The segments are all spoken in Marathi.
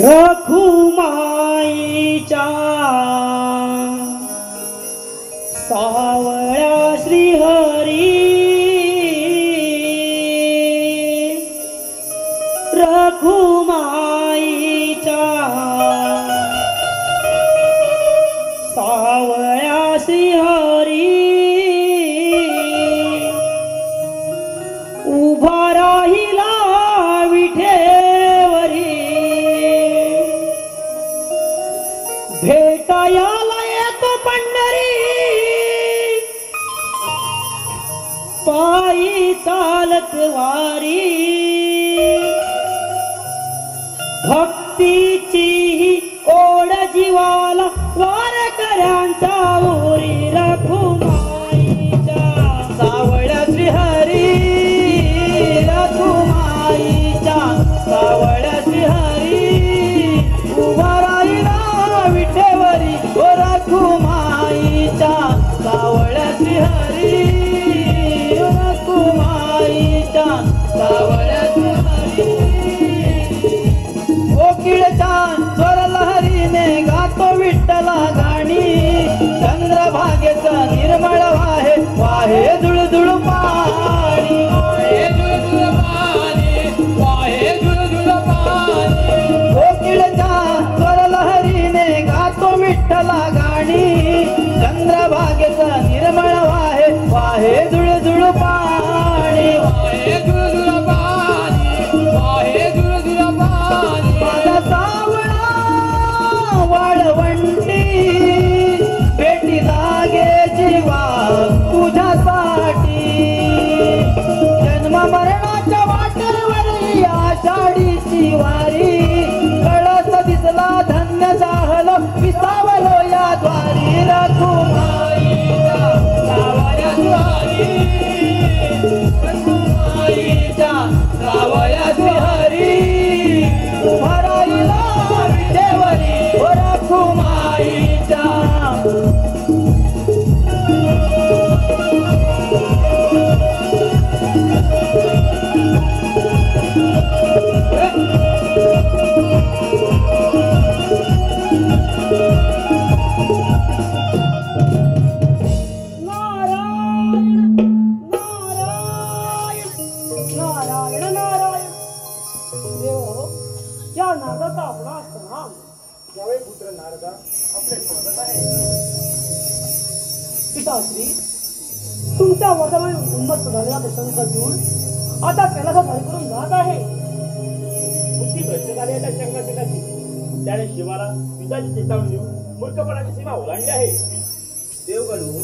रखुमाईच्या सावळ्या श्रीहरी रखुमाईच्या सावळ्या श्रीहरी उभा राहिला विठेवरी भेटायला येतो पंढरी पायी चालत वारी भक्तीची ओढ जीवाला वारकऱ्यांचा ओरी रखुमाईच्या सावळ्या श्रीहरी रखुमाईच्या सावळ्या श्रीहरी उभा राहिला विठेवरी ओ रखुमाईच्या सावळ्या श्रीहरी रखुमाईच्या सावळ्या श्रीहरी कोकिळच्या स्वर लहरीने गातो विठ्ठला गाणी चंद्रभागेचा निर्मळ वाहे वाहे झुळझुळ पाणी वाहे झुळझुळ पाणी वाहे झुळझुळ पाणी कोकिळच्या स्वर लहरीने गातो विठ्ठला गाणी चंद्रभागेचा निर्मळ वाहे वाहे झुळझुळ पाणी वाहे झुळझुळ पाणी वाहे झुळझुळ पाणी माझा सावळा वाळवंटी भेटी लागे जीवा तुझ्यासाठी जन्म मरणाच्या वाटेवरली आषाढीची वारी कळस दिसला धन्य झालो विसावलो या द्वारी रखुमाईच्या सावळ्या द्वारी रखुमाईच्या सावळ्या श्रीहरी उभा राहिला विठेवरी ओ रखुमाईच्या पिताश्री तुमच्या वडिलांनी उन्मत्त झालेला प्रसंग दूर आता कैलासात हरी करून जात आहे बुद्धी भ्रष्ट झाली आहे त्या शंकरसेनाची त्याने शिवाला पिताची चेतावणी देऊन मूर्खपणाची सीमा ओलांडली आहे देवगणू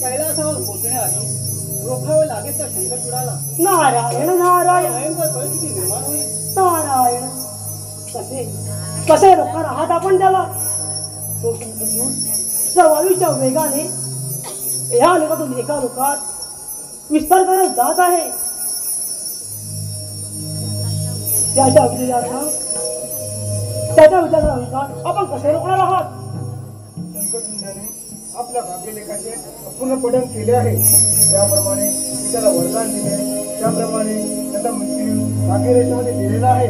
कैलासावर पोहोचण्याआधी रोखावे लागेल तर शंकर चुडाला नारायण नारायण भयंकर परिस्थिती निर्माण होईल नारायण कसे कसे रोखणार आहात आपण त्याला तो शंकर सर्वायुच्या वेगाने या लोकातून एका लोकात विस्तार करत जात आहे त्याच्या विचारानुसार आपण कसे रोखणार आहात शंकरचूडाने आपल्या भाग्यलेखाचे अपूर्ण पठण केले आहे त्याप्रमाणे त्याला वरदान दिले त्याप्रमाणे त्याचा मृत्यू भाग्यरेषेमध्ये दिलेला आहे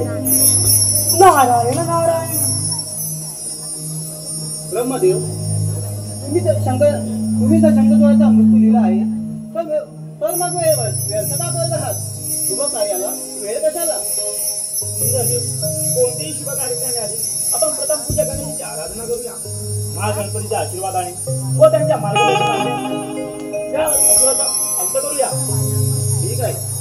नारायण नारायण ब्रह्मदेव तुम्ही तर शंकरचूडाचा मृत्यू लिहिला आहे तर मग व्यर्थता करत आहात शुभ कार्याला वेळ कशाला इंद्रदेव कोणतेही शुभ कार्य करण्याआधी आपण प्रथम पूजा गणेशाची आराधना करूया महागणपतीच्या आशीर्वादाने व त्यांच्या मार्गदर्शनाने त्या असुराचा अंत करूया ठीक आहे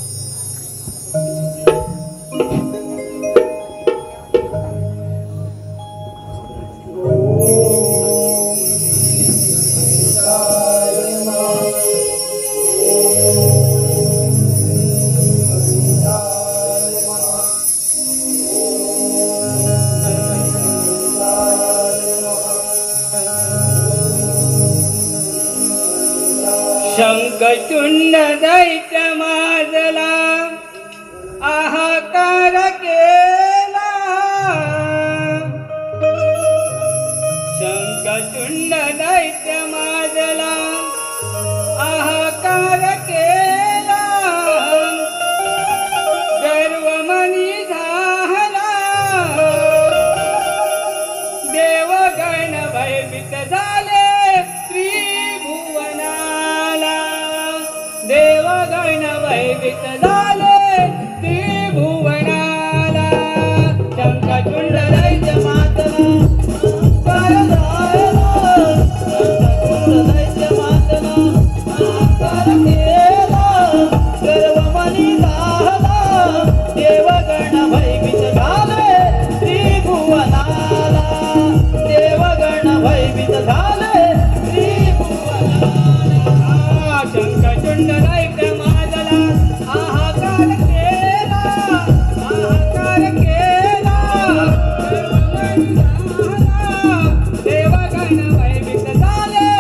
शंखचूड दैत्य माजला आहाकार केला शंखचूड दैत्य माजला आहाकार केला गर्व मनी झाला त्रिभुवनाला शंखचूड दैत्य मातला अहंकार झाला शंखचूड दैत्य मातला अहंकार केला गर्व मनी झाला देवगण भयभीत झाले त्रिभुवनाला देवगण भयभीत झाले त्रिभुवनाला शंखचूड दैत्य मातला हाहाकार केला देवगण भयभीत झाले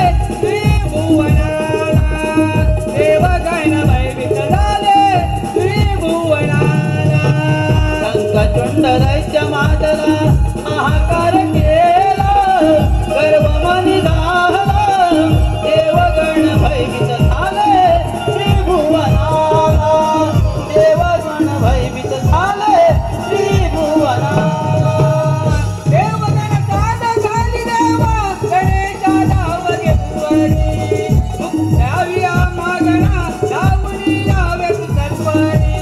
त्रिभुवनाला देवगण भयभीत झाले त्रिभुवनाला शंखचूड दैत्य मातला हाहाकार केला गर्व मनी झाला देवगण भयभीत झाले त्रिभुवनाला देवगण भयभीत झाले त्रिभुवनाला देवगण काद झाली देवा गणेशा धाव घेतवरी मुक्त्यावी मागणा धावून यावे सत्वरी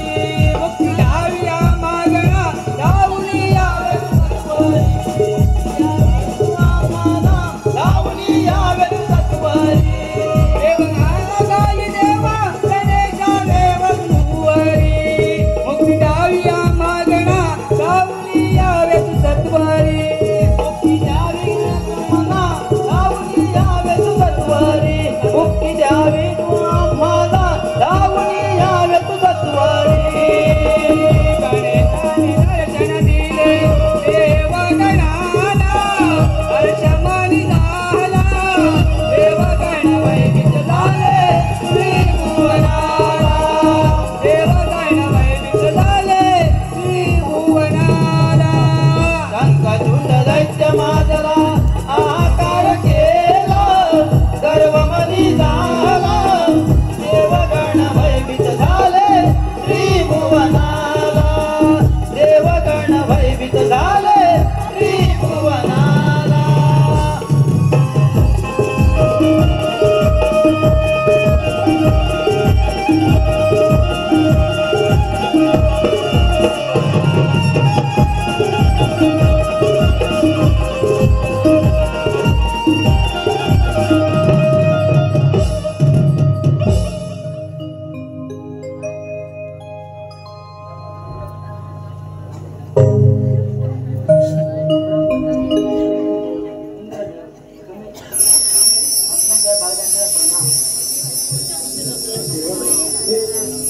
मुक्त्यावी मागणा धावून यावे सत्वरी धावून यावे सत्वरी देवगाना झाली देवा गणेशा देव गुरुवरी मुक्ती द्यावी मागणा धावून यावे सत्वरी मुक्ती द्यावी मला धावून यावे सत्वरी मुक्ती द्यावी मला धावून यावे सत्वरी गणेशाने दर्शन दिले देवगणाला हर्षमनी झाला देवगण भयभीत झाले त्रिभुवनाला देवगण भयभीत झाले त्रिभुवनाला शंखचूड दैत्य मातला हाहाकार केला गर्व मनी झाला देवगण भयभीत झाले त्रिभुवनाला देवगण भयभीत झाले त्रिभुवनाला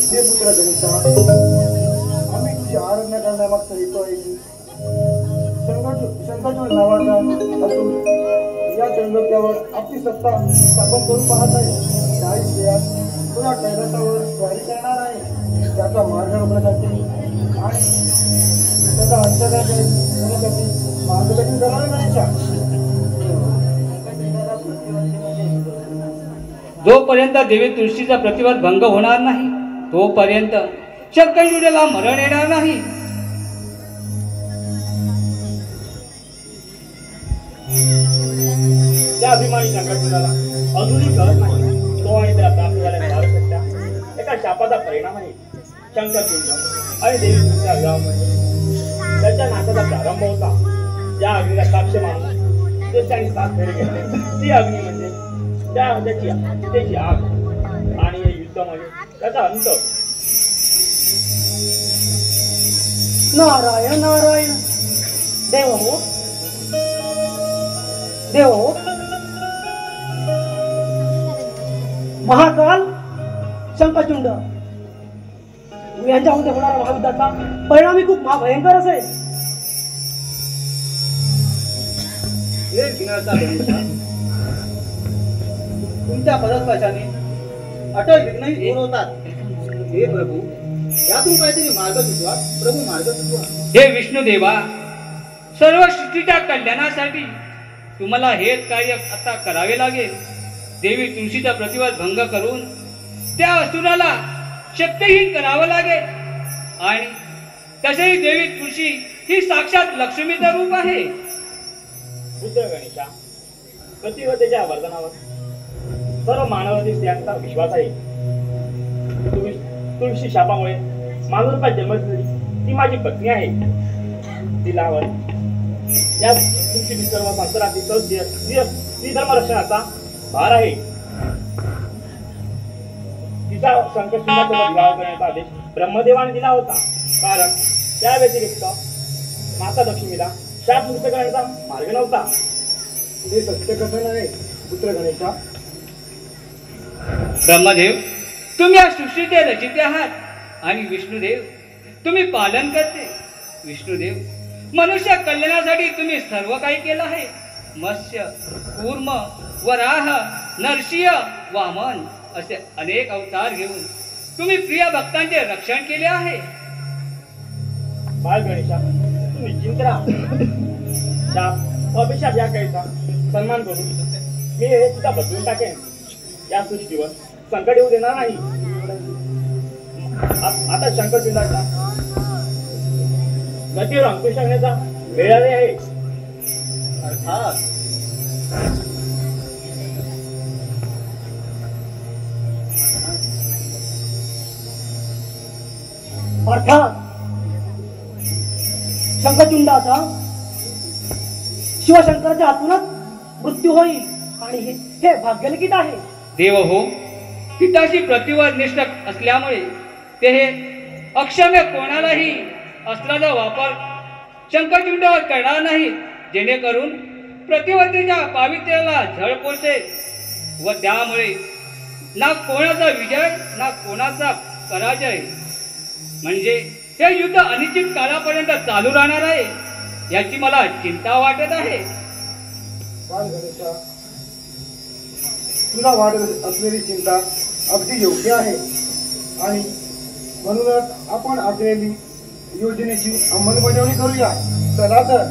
हे पुत्र गणेशा आम्ही तुझी आराधना करण्यामागचा हेतू आहे की शंखचूड नावाचा असून या त्रैलोक्यावर आपली सत्ता स्थापन करून पाहत आहे 40 वेळात तुला कैलासावर स्वारी करणार आहे त्याचा मार्ग होण्यासाठी आणि त्याचा अंतर्गत होण्यासाठी मार्गदर्शन करावे गणेशा जोपर्यंत देवी तुळशीचा प्रतिवाद भंग होणार नाही तोपर्यंत शंखचूडाला मरण येणार नाही. त्या अभिमानी शंखचूडाला अजूनही कळत नाही तो आणि त्याला प्राप्त झालेल्या वारसत्या एका शापाचा परिणाम आहे. शंखचूड आणि देवी तुळशीच्या विवाहामध्ये त्याच्या नाचाचा प्रारंभ होता. ज्या अग्नीला साक्ष मानून ते त्याने 7 फेरे घेतले. ती अग्नी म्हणजे त्याची आग आणि या युद्धामध्ये त्याचा अंत. नारायण नारायण देव हो देव हो महाकाल शंखचूड यांच्यामध्ये होणारा महायुद्धाचा परिणामी खूप महाभयंकर असेल. हे विघ्नाचा गणेशा तुमच्या पदस्पर्शाने अटल विघ्नही दूर होतात. हे प्रभू यातून काहीतरी मार्ग सुचवा. प्रभू मार्ग सुचवा. हे विष्णुदेवा सर्व सृष्टीच्या कल्याणासाठी तुम्हाला हेच कार्य आता करावे लागेल. देवी तुळशीचा प्रतिवाद भंग करून त्या असुराला शक्तिहीन करावं लागेल. आणि तसेही देवी तुळशी ही साक्षात लक्ष्मीचं रूप आहे. पुत्र गणेशा पतिव्रतेच्या वर्धनावर सर्व मानवातील स्त्रियांचा विश्वास आहे. तुळशी शापामुळे मानवरूपात जन्म ती माझी पत्नी आहे. तिला या तुमची सर्व संसारातील स्त्री धर्मरक्षणाचा भार आहे. तिचा संकटसोबत विवाह करण्याचा आदेश ब्रह्मदेवाने दिला होता, कारण त्या व्यतिरिक्त माता लक्ष्मीला शाप मुक्त करण्याचा मार्ग नव्हता. हे सत्य कथन आहे पुत्र गणेशा. ब्रह्मदेव, तुम्ही या सृष्टीचे रचिते आहात आणि विष्णुदेव तुम्ही पालन करते. विष्णुदेव, मनुष्य कल्याणासाठी तुम्ही सर्व काही केलं आहे. मत्स्य, कूर्म, वराह, नरसिंह, वामन असे अनेक अवतार घेऊन तुम्ही प्रिय भक्तांचे रक्षण केले आहे. बाळ गणेशा, तू निश्चिंत राहा. शाप अभिशाप या काहीचा सन्मान करून मी हे सुद्धा बदलून टाकेन. या सृष्टीवर संकट येऊ देणार नाही. आता शंकरचूडाच्या गतीवर अंकुश आणण्याचा वेळ आली आहे. अर्थात अर्थात शंखचूडाचा शिवशंकराच्या हातूनच मृत्यू होईल आणि हे भाग्यलिखित आहे. देव हो, पिताशी प्रतिवर निष्ठ असल्यामुळे ते हे अक्षम्य कोणालाही अस्त्राचा वापर शंखचूडावर करणार नाही, जेणेकरून प्रतिवर्तीच्या पावित्र्याला झळ पोचेल व त्यामुळे ना कोणाचा विजय ना कोणाचा पराजय. म्हणजे हे युद्ध अनिश्चित काळापर्यंत चालू राहणार आहे, याची मला चिंता वाटत आहे. बाळ गणेशा, तुला वाटत असलेली चिंता अगदी योग्य आहे आणि म्हणूनच आपण आखलेली योजनेची अंमलबजावणी करूया. चला तर.